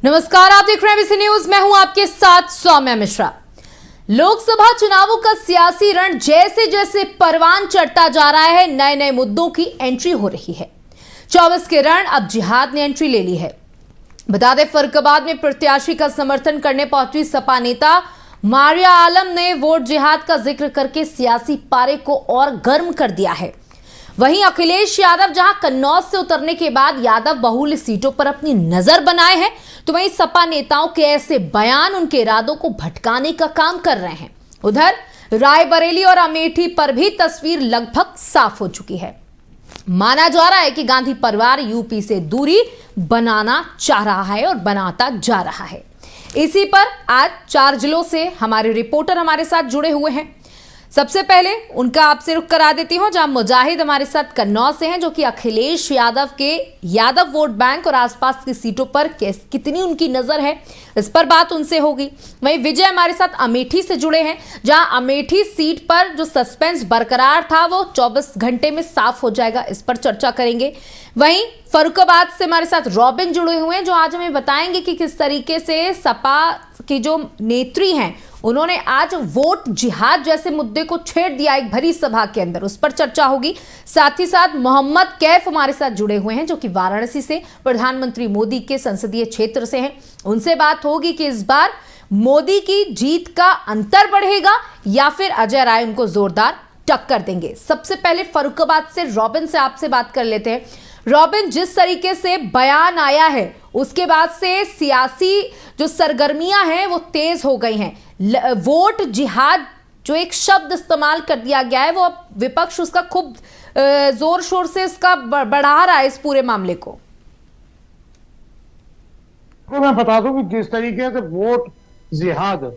नमस्कार, आप देख रहे हैं एबीसी न्यूज। मैं हूं आपके साथ सौम्या मिश्रा। लोकसभा चुनावों का सियासी रण जैसे जैसे परवान चढ़ता जा रहा है, नए नए मुद्दों की एंट्री हो रही है। 24 के रण अब जिहाद ने एंट्री ले ली है। बता दें, फरुखाबाद में प्रत्याशी का समर्थन करने पहुंची सपा नेता मारिया आलम ने वोट जिहाद का जिक्र करके सियासी पारे को और गर्म कर दिया है। वहीं अखिलेश यादव जहां कन्नौज से उतरने के बाद यादव बहुल्य सीटों पर अपनी नजर बनाए हैं, तो वहीं सपा नेताओं के ऐसे बयान उनके इरादों को भटकाने का काम कर रहे हैं। उधर रायबरेली और अमेठी पर भी तस्वीर लगभग साफ हो चुकी है। माना जा रहा है कि गांधी परिवार यूपी से दूरी बनाना चाह रहा है और बनाता जा रहा है। इसी पर आज 4 जिलों से हमारे रिपोर्टर हमारे साथ जुड़े हुए हैं। सबसे पहले उनका आपसे रुख करा देती हूं, जहां मुजाहिद हमारे साथ कन्नौज से हैं, जो कि अखिलेश यादव के यादव वोट बैंक और आसपास की सीटों पर कितनी उनकी नजर है, इस पर बात उनसे होगी। वहीं विजय हमारे साथ अमेठी से जुड़े हैं, जहां अमेठी सीट पर जो सस्पेंस बरकरार था वो 24 घंटे में साफ हो जाएगा, इस पर चर्चा करेंगे। वहीं फरुखाबाद से हमारे साथ रॉबिन जुड़े हुए हैं, जो आज हमें बताएंगे कि किस तरीके से सपा की जो नेत्री हैं उन्होंने आज वोट जिहाद जैसे मुद्दे को छेड़ दिया एक भरी सभा के अंदर, उस पर चर्चा होगी। साथ ही साथ मोहम्मद कैफ हमारे साथ जुड़े हुए हैं, जो कि वाराणसी से प्रधानमंत्री मोदी के संसदीय क्षेत्र से हैं। उनसे बात होगी कि इस बार मोदी की जीत का अंतर बढ़ेगा या फिर अजय राय उनको जोरदार टक्कर देंगे। सबसे पहले फरुखाबाद से रॉबिन से आपसे बात कर लेते हैं। रॉबिन, जिस तरीके से बयान आया है उसके बाद से सियासी जो सरगर्मियां हैं वो तेज हो गई हैं। वोट जिहाद जो एक शब्द इस्तेमाल कर दिया गया है, वो अब विपक्ष उसका खूब जोर शोर से इसका बढ़ा रहा है इस पूरे मामले को। तो मैं बता दूं कि जिस तरीके से वोट जिहाद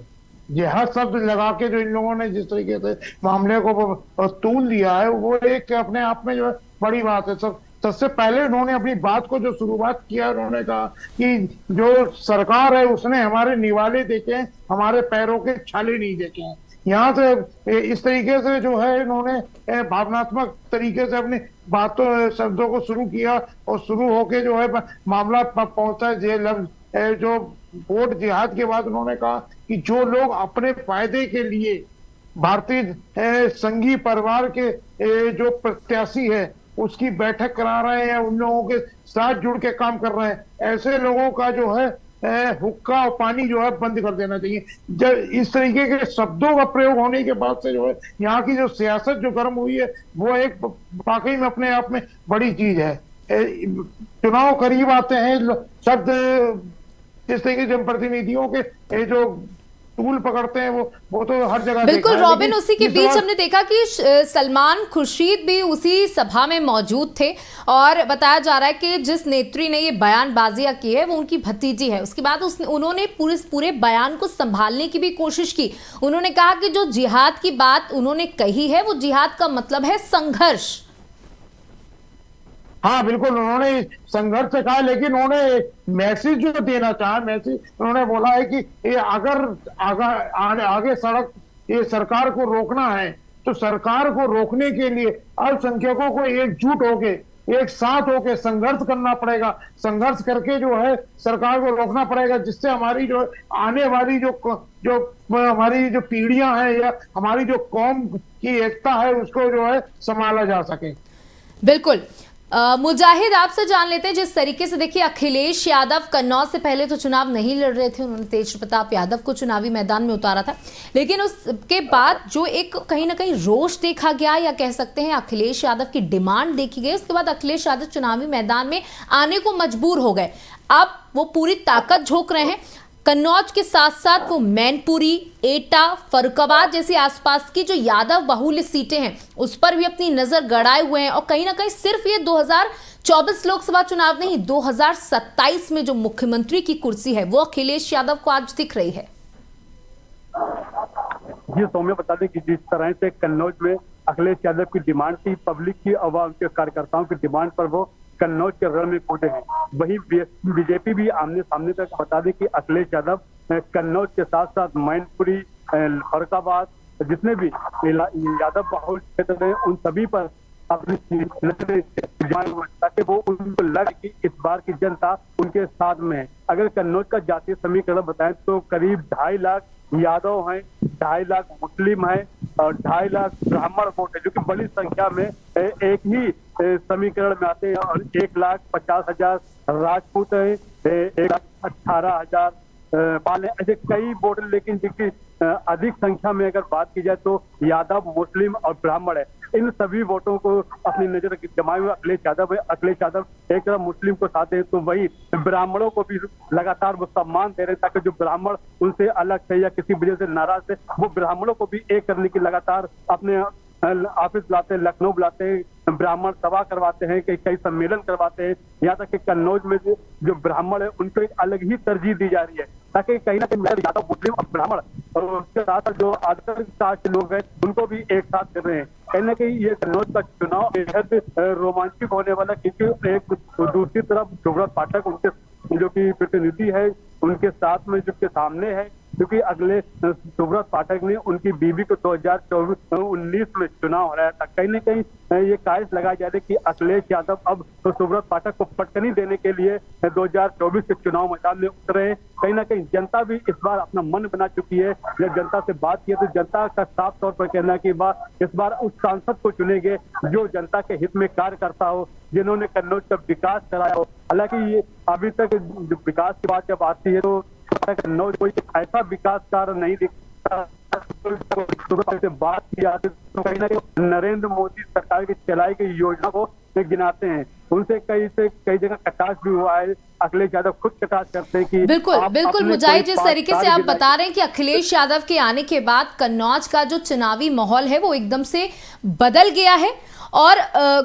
जिहाद शब्द लगा के जो इन लोगों ने जिस तरीके से मामले को तूल दिया है, वो एक अपने आप में जो है बड़ी बात है। सबसे पहले उन्होंने अपनी बात को जो शुरुआत किया, उन्होंने कहा कि जो सरकार है उसने हमारे निवाले देखे हैं, हमारे पैरों के छाले नहीं देखे हैं। यहाँ से इस तरीके से जो है इन्होंने भावनात्मक तरीके से अपनी बातों शब्दों को शुरू किया और शुरू होके जो है मामला पहुंचा जो वोट जिहाद के बाद उन्होंने कहा कि जो लोग अपने फायदे के लिए भारतीय संघी परिवार के जो प्रत्याशी है उसकी बैठक करा रहे हैं, उन लोगों के साथ जुड़ के काम कर रहे हैं, ऐसे लोगों का जो है हुक्का और पानी जो है बंद कर देना चाहिए। जब इस तरीके के शब्दों का प्रयोग होने के बाद से जो है यहाँ की जो सियासत जो गर्म हुई है, वो एक वाकई में अपने आप में बड़ी चीज है। चुनाव करीब आते हैं, शब्द जिस तरीके से जनप्रतिनिधियों के जो टूल पकड़ते हैं वो तो हर जगह बिल्कुल रॉबिन, उसी के बीच हमने देखा कि सलमान खुर्शीद भी उसी सभा में मौजूद थे और बताया जा रहा है कि जिस नेत्री ने ये बयानबाजियां की है वो उनकी भतीजी है। उसके बाद उन्होंने पूरे बयान को संभालने की भी कोशिश की। उन्होंने कहा कि जो जिहाद की बात उन्होंने कही है वो जिहाद का मतलब है संघर्ष। हाँ बिल्कुल, उन्होंने संघर्ष से कहा, लेकिन उन्होंने मैसेज जो देना चाहा, मैसेज उन्होंने बोला है कि ये अगर आगे सड़क ये सरकार को रोकना है तो सरकार को रोकने के लिए अल्पसंख्यकों को एकजुट होके एक साथ होके संघर्ष करना पड़ेगा। संघर्ष करके जो है सरकार को रोकना पड़ेगा, जिससे हमारी जो आने वाली जो हमारी जो पीढ़ियां हैं या हमारी जो कौम की एकता है उसको जो है संभाला जा सके। बिल्कुल। मुजाहिद, आपसे जान लेते हैं, जिस तरीके से देखिए अखिलेश यादव कन्नौज से पहले तो चुनाव नहीं लड़ रहे थे, उन्होंने तेज प्रताप यादव को चुनावी मैदान में उतारा था, लेकिन उसके बाद जो एक कहीं ना कहीं रोष देखा गया या कह सकते हैं अखिलेश यादव की डिमांड देखी गई, उसके बाद अखिलेश यादव चुनावी मैदान में आने को मजबूर हो गए। अब वो पूरी ताकत झोंक रहे हैं। कन्नौज के साथ साथ वो मैनपुरी, एटा, फरुखाबाद जैसी आसपास की जो यादव बहुल्य सीटें हैं उस पर भी अपनी नजर गड़ाए हुए हैं और कहीं ना कहीं सिर्फ ये 2024 लोकसभा चुनाव नहीं, 2027 में जो मुख्यमंत्री की कुर्सी है वो अखिलेश यादव को आज दिख रही है। जी सौम्य, बता दें कि जिस तरह से कन्नौज में अखिलेश यादव की डिमांड थी, पब्लिक की आवाम के कार्यकर्ताओं की डिमांड पर वो कन्नौज के रण में कूदे हैं, वही बीजेपी भी आमने सामने तक। बता दें कि अखिलेश यादव कन्नौज के साथ साथ मैनपुरी, फरुखाबाद जितने भी यादव बहुल क्षेत्र हैं उन सभी पर अपनी ताकि वो उनको लगे कि इस बार की जनता उनके साथ में है। अगर कन्नौज का जातीय समीकरण बताएं तो करीब 2.5 लाख यादव हैं, 2.5 लाख मुस्लिम हैं और 2.5 लाख ब्राह्मण वोट है, जो कि बड़ी संख्या में एक ही समीकरण में आते हैं। और 1,50,000 राजपूत है, 1,18,000 पाल है, ऐसे कई वोट, लेकिन जिनकी अधिक संख्या में अगर बात की जाए तो यादव, मुस्लिम और ब्राह्मण है। इन सभी वोटों को अपनी नजर जमाए हुए अखिलेश यादव है। अखिलेश यादव एक तरफ मुस्लिम को साथ है तो वही ब्राह्मणों को भी लगातार वो सम्मान दे रहे हैं, ताकि जो ब्राह्मण उनसे अलग थे या किसी वजह से नाराज थे, वो ब्राह्मणों को भी एक करने की लगातार अपने ऑफिस बुलाते हैं, लखनऊ बुलाते हैं, ब्राह्मण सभा करवाते हैं, कई सम्मेलन करवाते हैं। यहाँ तक कि कन्नौज में जो ब्राह्मण है उनको एक अलग ही तरजीह दी जा रही है, ताकि कहीं ना कहीं यादव, मुस्लिम और ब्राह्मण और उसके साथ जो अदर कास्ट के लोग हैं उनको भी एक साथ कर रहे हैं। कहीं ना कहीं ये कन्नौज का चुनाव बेहद रोमांचक होने वाला, क्योंकि एक दूसरी तरफ सुब्रत पाठक उनके जो कि प्रतिनिधि है उनके साथ में जो के सामने है, क्योंकि अगले सुब्रत पाठक ने उनकी बीवी को 2019 में चुनाव हराया था। कहीं न कहीं ये कायस लगाया जा रहा है कि अखिलेश यादव अब तो सुब्रत पाठक को पटकनी देने के लिए 2024 के चुनाव मैदान में उतरे हैं। कहीं ना कहीं जनता भी इस बार अपना मन बना चुकी है। जब जनता से बात की तो जनता का साफ तौर पर कहना है कि इस बार उस सांसद को चुनेंगे जो जनता के हित में कार्य करता हो, जिन्होंने कन्नौज का विकास कराया हो। हालांकि ये अभी तक विकास की बात जब आती है तो कन्नौज कोई ऐसा विकास कार्य नहीं दिखता। से बात की जाती तो कहीं ना कहीं नरेंद्र मोदी सरकार की चलाई गई योजना को गिनाते हैं। उनसे कई जगह कटाक्ष भी हुआ है। अखिलेश यादव खुद कटाक्ष करते हैं कि बिल्कुल मुजाहिद, जिस तरीके से आप बता रहे हैं कि अखिलेश यादव के आने के बाद कन्नौज का जो चुनावी माहौल है वो एकदम से बदल गया है और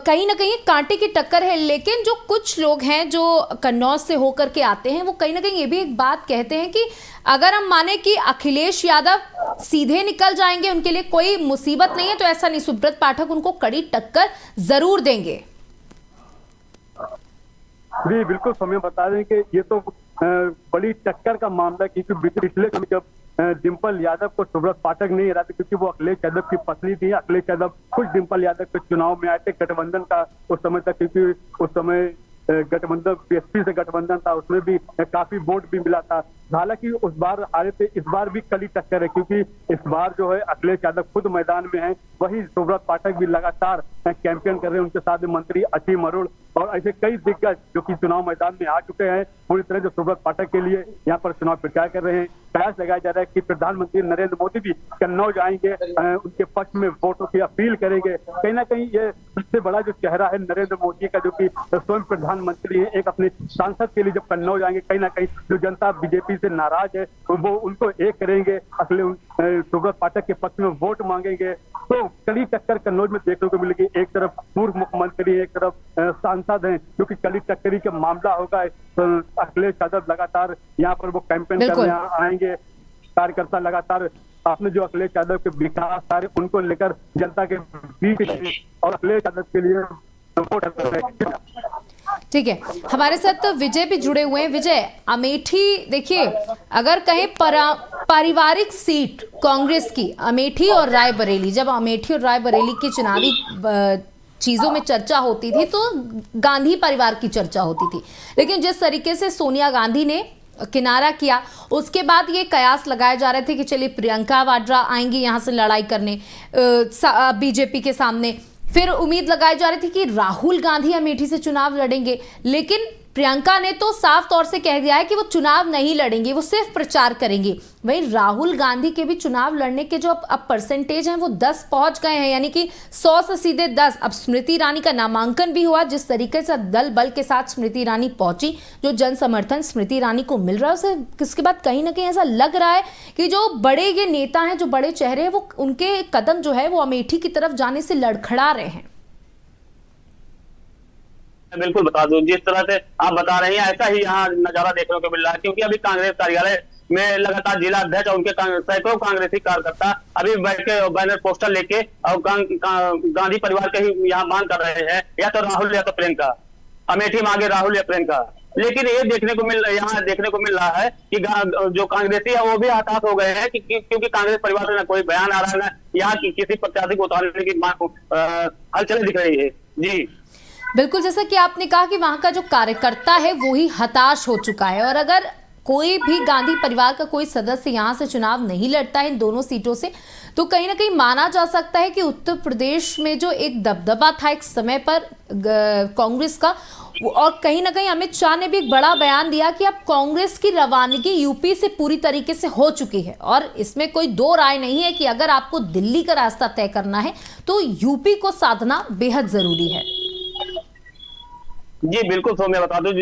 कहीं ना कहीं कांटे की टक्कर है। लेकिन जो कुछ लोग हैं जो कन्नौज से होकर के आते हैं वो कहीं ना कहीं ये भी एक बात कहते हैं कि अगर हम माने कि अखिलेश यादव सीधे निकल जाएंगे, उनके लिए कोई मुसीबत नहीं है, तो ऐसा नहीं, सुब्रत पाठक उनको कड़ी टक्कर जरूर देंगे। जी बिल्कुल, समय बता रहे हैं कि ये तो बड़ी टक्कर का मामला, क्योंकि पिछले समय जब डिंपल यादव को सुब्रत पाठक नहीं हरा थे, क्योंकि वो अखिलेश यादव की पत्नी थी। अखिलेश यादव खुद डिंपल यादव के चुनाव में आए थे गठबंधन का उस समय तक, क्योंकि उस समय गठबंधन बीएसपी से गठबंधन था, उसमें भी काफी वोट भी मिला था। हालांकि उस बार हारे थे, इस बार भी कड़ी टक्कर है, क्योंकि इस बार जो है अखिलेश यादव खुद मैदान में है, वही सुब्रत पाठक भी लगातार कैंपेन कर रहे हैं। उनके साथ मंत्री असीम अरुण और ऐसे कई दिग्गज जो कि चुनाव मैदान में आ चुके हैं, पूरी तरह से सुब्रत पाठक के लिए यहाँ पर चुनाव प्रचार कर रहे हैं। प्रयास लगाया जा रहा है कि प्रधानमंत्री नरेंद्र मोदी भी कन्नौज आएंगे, उनके पक्ष में वोटों की अपील करेंगे। कहीं ना कहीं ये सबसे बड़ा जो चेहरा है नरेंद्र मोदी का, जो कि स्वयं प्रधानमंत्री है, एक अपने सांसद के लिए जब कन्नौज आएंगे, कहीं ना कहीं जो जनता बीजेपी से नाराज है वो उनको एक करेंगे, अगले सुब्रत पाठक के पक्ष में वोट मांगेंगे। तो कड़ी टक्कर कन्नौज में देखने को मिलेगी। एक तरफ पूर्व मुख्यमंत्री, एक तरफ सांसद हैं, जो कि कड़ी टक्करी का मामला होगा। अखिलेश यादव लगातार यहाँ पर वो कैंपेन करने आएंगे, कार्यकर्ता लगातार आपने जो अखिलेश यादव के विकास कार्य उनको लेकर जनता के बीच और अखिलेश यादव के लिए वोट। ठीक है, हमारे साथ तो विजय भी जुड़े हुए हैं। विजय, अमेठी देखिए, अगर कहें पारिवारिक सीट कांग्रेस की अमेठी और रायबरेली, जब अमेठी और रायबरेली की चुनावी चीजों में चर्चा होती थी तो गांधी परिवार की चर्चा होती थी, लेकिन जिस तरीके से सोनिया गांधी ने किनारा किया उसके बाद ये कयास लगाए जा रहे थे कि चलिए प्रियंका वाड्रा आएंगी यहाँ से लड़ाई करने बीजेपी के सामने। फिर उम्मीद लगाई जा रही थी कि राहुल गांधी अमेठी से चुनाव लड़ेंगे, लेकिन प्रियंका ने तो साफ तौर से कह दिया है कि वो चुनाव नहीं लड़ेंगी, वो सिर्फ प्रचार करेंगी। वहीं राहुल गांधी के भी चुनाव लड़ने के जो अब परसेंटेज हैं वो 10 पहुंच गए हैं, यानी कि 100 से सीधे 10। अब स्मृति ईरानी का नामांकन भी हुआ, जिस तरीके से दल बल के साथ स्मृति ईरानी पहुंची, जो जन समर्थन स्मृति ईरानी को मिल रहा है उसे किसके बाद कहीं ना कहीं ऐसा लग रहा है कि जो बड़े ये नेता हैं, जो बड़े चेहरे हैं, वो उनके कदम जो है वो अमेठी की तरफ जाने से लड़खड़ा रहे हैं। बिल्कुल बता दूं, जिस तरह से आप बता रहे हैं ऐसा ही यहाँ नजारा देखने को मिल रहा है, क्योंकि अभी कांग्रेस कार्यालय में लगातार जिला अध्यक्ष और उनके सैकड़ों कांग्रेसी कार्यकर्ता अभी बैठ के बैनर पोस्टर लेके और गांधी परिवार के ही यहाँ मांग कर रहे हैं, या तो राहुल या तो प्रियंका, अमेठी मांगे राहुल या प्रियंका। लेकिन ये यहाँ देखने को मिल रहा है कि जो कांग्रेसी है वो भी हताश हो गए हैं, क्योंकि कांग्रेस परिवार से ना कोई बयान आ रहा है, यहाँ की किसी प्रत्याशी को उतारने की हलचलें दिख रही है। जी बिल्कुल, जैसा कि आपने कहा कि वहां का जो कार्यकर्ता है वो ही हताश हो चुका है, और अगर कोई भी गांधी परिवार का कोई सदस्य यहां से चुनाव नहीं लड़ता है इन दोनों सीटों से, तो कहीं ना कहीं माना जा सकता है कि उत्तर प्रदेश में जो एक दबदबा था एक समय पर कांग्रेस का, और कहीं ना कहीं अमित शाह ने भी एक बड़ा बयान दिया कि अब कांग्रेस की रवानगी यूपी से पूरी तरीके से हो चुकी है, और इसमें कोई दो राय नहीं है कि अगर आपको दिल्ली का रास्ता तय करना है तो यूपी को साधना बेहद जरूरी है। जी बिल्कुल सौम्य, बता दूं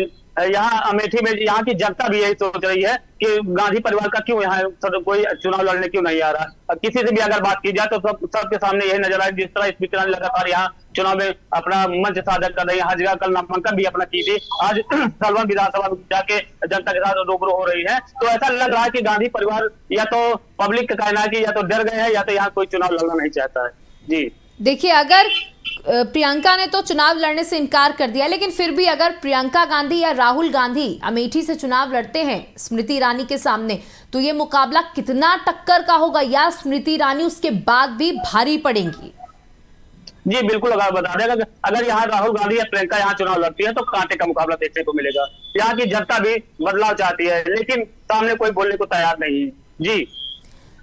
यहाँ अमेठी में यहाँ की जनता भी यही सोच रही है कि गांधी परिवार का क्यों यहाँ कोई चुनाव लड़ने क्यों नहीं आ रहा। किसी से भी अगर बात की जाए तो सबके सामने यही नजर आए, जिस तरह स्पीकर ने लगातार यहाँ चुनाव में अपना मंच साझा कर रही है। हर जगह कल नामांकन भी अपना की थी, आज सलवन विधानसभा में जाके जनता के साथ रूबरू हो रही है। तो ऐसा लग रहा है कि गांधी परिवार या तो पब्लिक का कहना है कि या तो डर गए हैं या तो यहाँ कोई चुनाव लड़ना नहीं चाहता है। जी देखिए, अगर प्रियंका ने तो चुनाव लड़ने से इनकार कर दिया, लेकिन फिर भी अगर प्रियंका गांधी या राहुल गांधी अमेठी से चुनाव लड़ते हैं स्मृति ईरानी के सामने, तो ये मुकाबला कितना टक्कर का होगा, या स्मृति ईरानी उसके बाद भी भारी पड़ेंगी? जी बिल्कुल, अगर बता दें अगर यहाँ राहुल गांधी या प्रियंका यहाँ चुनाव लड़ती है तो कांटे का मुकाबला देखने को मिलेगा। यहाँ की जनता भी बदलाव चाहती है, लेकिन सामने कोई बोलने को तैयार नहीं है। जी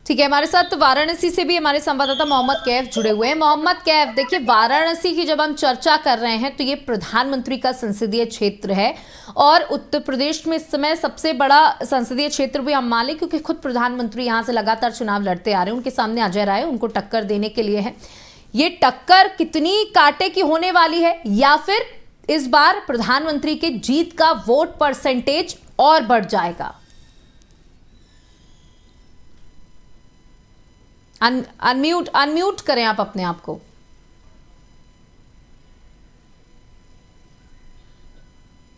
ठीक है, हमारे साथ वाराणसी से भी हमारे संवाददाता मोहम्मद कैफ जुड़े हुए हैं। मोहम्मद कैफ, देखिए वाराणसी की जब हम चर्चा कर रहे हैं तो ये प्रधानमंत्री का संसदीय क्षेत्र है, और उत्तर प्रदेश में इस समय सबसे बड़ा संसदीय क्षेत्र भी हम मान लें, क्योंकि खुद प्रधानमंत्री यहाँ से लगातार चुनाव लड़ते आ रहे हैं। उनके सामने अजय राय उनको टक्कर देने के लिए है। ये टक्कर कितनी कांटे की होने वाली है, या फिर इस बार प्रधानमंत्री के जीत का वोट परसेंटेज और बढ़ जाएगा? अनम्यूट करें आप अपने आप को।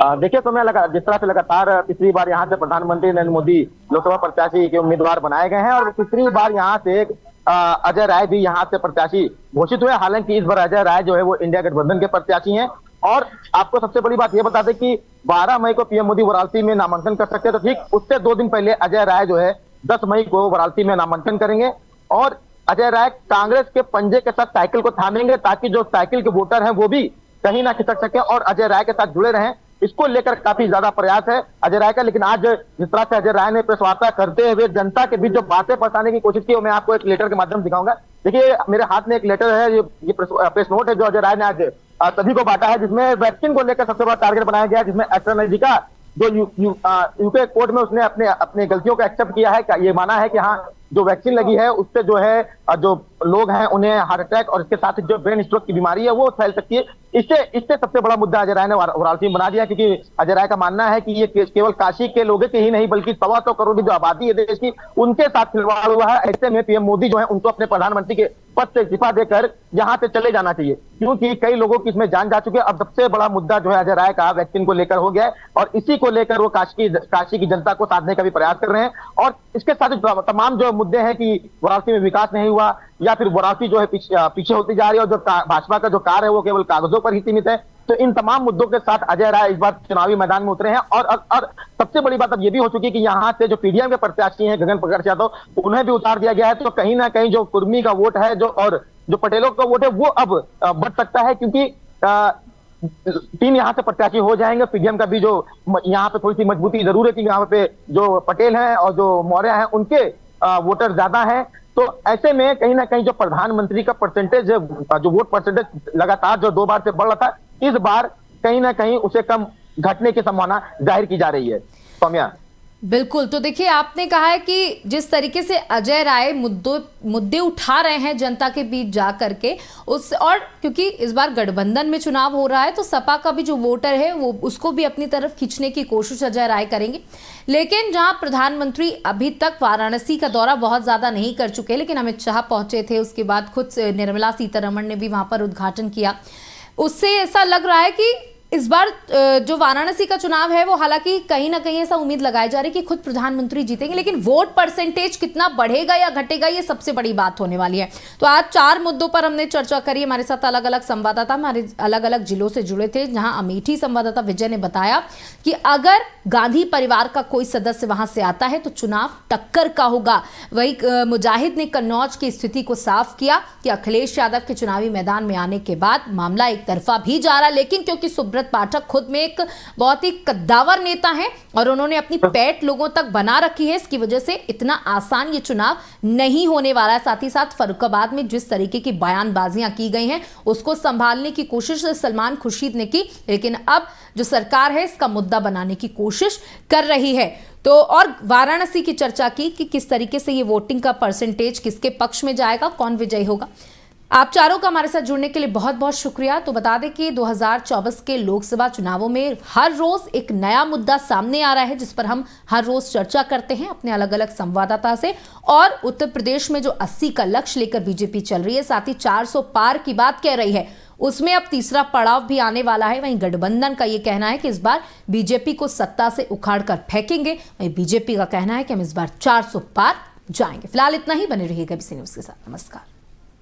देखिए, तो मैं जिस तरह से लगातार तीसरी बार यहाँ से प्रधानमंत्री नरेंद्र मोदी लोकसभा प्रत्याशी के उम्मीदवार बनाए गए हैं, और तीसरी बार यहाँ से अजय राय भी यहाँ से प्रत्याशी घोषित हुए। हालांकि इस बार अजय राय जो है वो इंडिया गठबंधन के प्रत्याशी हैं। और आपको सबसे बड़ी बात ये बता दें कि 12 मई को पीएम मोदी वाराणसी में नामांकन कर सकते हैं, तो ठीक उससे 2 दिन पहले अजय राय जो है 10 मई को वाराणसी में नामांकन करेंगे। और अजय राय कांग्रेस के पंजे के साथ साइकिल को थामेंगे, ताकि जो साइकिल के वोटर हैं वो भी कहीं ना खिसक सके और अजय राय के साथ जुड़े रहें। इसको लेकर काफी ज्यादा प्रयास है अजय राय का। लेकिन आज जिस तरह से अजय राय ने प्रेस वार्ता करते हुए जनता के बीच जो बातें फंसाने की कोशिश की, वो मैं आपको एक लेटर के माध्यम से दिखाऊंगा। देखिए, मेरे हाथ में एक लेटर है, ये प्रेस नोट है जो अजय राय ने आज सभी को बांटा है, जिसमें वैक्सीन को लेकर सबसे बड़ा टारगेट बनाया गया है, जिसमें एस्ट्राजेनेका जो यूके कोर्ट में उसने अपने गलतियों को एक्सेप्ट किया है। ये माना है कि हाँ, जो वैक्सीन लगी है उससे जो है जो लोग हैं उन्हें हार्ट अटैक और इसके साथ जो ब्रेन स्ट्रोक की बीमारी है वो फैल सकती है। इससे सबसे बड़ा मुद्दा अजय राय ने वाराणसी में बना दिया, क्योंकि अजय राय का मानना है कि ये केवल काशी के लोगों के ही नहीं बल्कि 125 करोड़ की जो आबादी है देश की, उनके साथ खिलवाड़ हुआ है। ऐसे में पीएम मोदी जो है उनको अपने प्रधानमंत्री के पद से इस्तीफा देकर यहाँ से चले जाना चाहिए, क्योंकि कई लोगों की इसमें जान जा चुकी है। अब सबसे बड़ा मुद्दा जो है अजय राय का वैक्सीन को लेकर हो गया है, और इसी को लेकर वो काशी की जनता को साधने का भी प्रयास कर रहे हैं। और इसके साथ तमाम जो मुद्दे हैं कि वाराणसी में विकास नहीं हुआ, या फिर वाराणसी जो है पीछे होती जा रही है, और जो भाजपा का जो कार्य है वो केवल कागजों पर ही सीमित है। तो इन तमाम मुद्दों के साथ अजय राय इस बार चुनावी मैदान में उतरे हैं। और सबसे बड़ी बात अब ये भी हो चुकी है कि यहाँ से जो पीडीएम के प्रत्याशी हैं गगन प्रकाश यादव, उन्हें भी उतार दिया गया है। तो कहीं ना कहीं जो कुर्मी का वोट है जो पटेलों का वोट है वो अब बढ़ सकता है, क्योंकि 3 यहाँ से प्रत्याशी हो जाएंगे। पीडीएम का भी जो यहाँ पे थोड़ी सी मजबूती जरूर है कि यहाँ पे जो पटेल हैं और जो मौर्य हैं उनके वोटर ज्यादा हैं। तो ऐसे में कहीं ना कहीं जो प्रधानमंत्री का परसेंटेज, जो वोट परसेंटेज लगातार जो 2 बार से बढ़ रहा था, इस बार कहीं ना कहीं उसे कम घटने की संभावना जाहिर की जा रही है। सौम्या, बिल्कुल। तो देखिए, आपने कहा है कि जिस तरीके से अजय राय मुद्दे उठा रहे हैं जनता के बीच जा करके, और क्योंकि इस बार गठबंधन में चुनाव हो रहा है तो सपा का भी जो वोटर है वो उसको भी अपनी तरफ खींचने की कोशिश अजय राय करेंगे। लेकिन जहां प्रधानमंत्री अभी तक वाराणसी का दौरा बहुत ज्यादा नहीं कर चुके, लेकिन अमित शाह पहुंचे थे, उसके बाद खुद निर्मला सीतारमण ने भी वहां पर उद्घाटन किया, उससे ऐसा लग रहा है कि इस बार जो वाराणसी का चुनाव है वो हालांकि कहीं ना कहीं ऐसा उम्मीद लगाई जा रही है कि खुद प्रधानमंत्री जीतेंगे, लेकिन वोट परसेंटेज कितना बढ़ेगा या घटेगा ये सबसे बड़ी बात होने वाली है। तो आज 4 मुद्दों पर हमने चर्चा करी। हमारे साथ अलग अलग संवाददाता हमारे अलग अलग जिलों से जुड़े थे, जहां अमेठी संवाददाता विजय ने बताया कि अगर गांधी परिवार का कोई सदस्य वहां से आता है तो चुनाव टक्कर का होगा। वही मुजाहिद ने कन्नौज की स्थिति को साफ किया कि अखिलेश यादव के चुनावी मैदान में आने के बाद मामला एक तरफा भी जा रहा, लेकिन क्योंकि सुब्रत पाठक खुद में एक बहुत ही कद्दावर नेता है और उन्होंने अपनी पैठ लोगों तक बना रखी है, इसकी वजह से इतना आसान ये चुनाव नहीं होने वाला है। साथ ही साथ फर्रुखाबाद में जिस तरीके की बयानबाजियां की गई हैं उसको संभालने की कोशिश सलमान खुर्शीद ने की, लेकिन अब जो सरकार है इसका मुद्दा बनाने की कोशिश कर रही है। तो और वाराणसी की चर्चा की कि किस तरीके से ये वोटिंग का परसेंटेज किसके पक्ष में जाएगा, कौन विजयी होगा। आप चारों का हमारे साथ जुड़ने के लिए बहुत बहुत शुक्रिया। तो बता दें कि 2024 के लोकसभा चुनावों में हर रोज एक नया मुद्दा सामने आ रहा है जिस पर हम हर रोज चर्चा करते हैं अपने अलग अलग संवाददाता से। और उत्तर प्रदेश में जो 80 का लक्ष्य लेकर बीजेपी चल रही है, साथ ही 400 पार की बात कह रही है, उसमें अब तीसरा पड़ाव भी आने वाला है। वहीं गठबंधन का यह कहना है कि इस बार बीजेपी को सत्ता से उखाड़ कर फेंकेंगे, वहीं बीजेपी का कहना है कि हम इस बार 400 पार जाएंगे। फिलहाल इतना ही, बने रहिएगा एबीसी न्यूज के साथ। नमस्कार।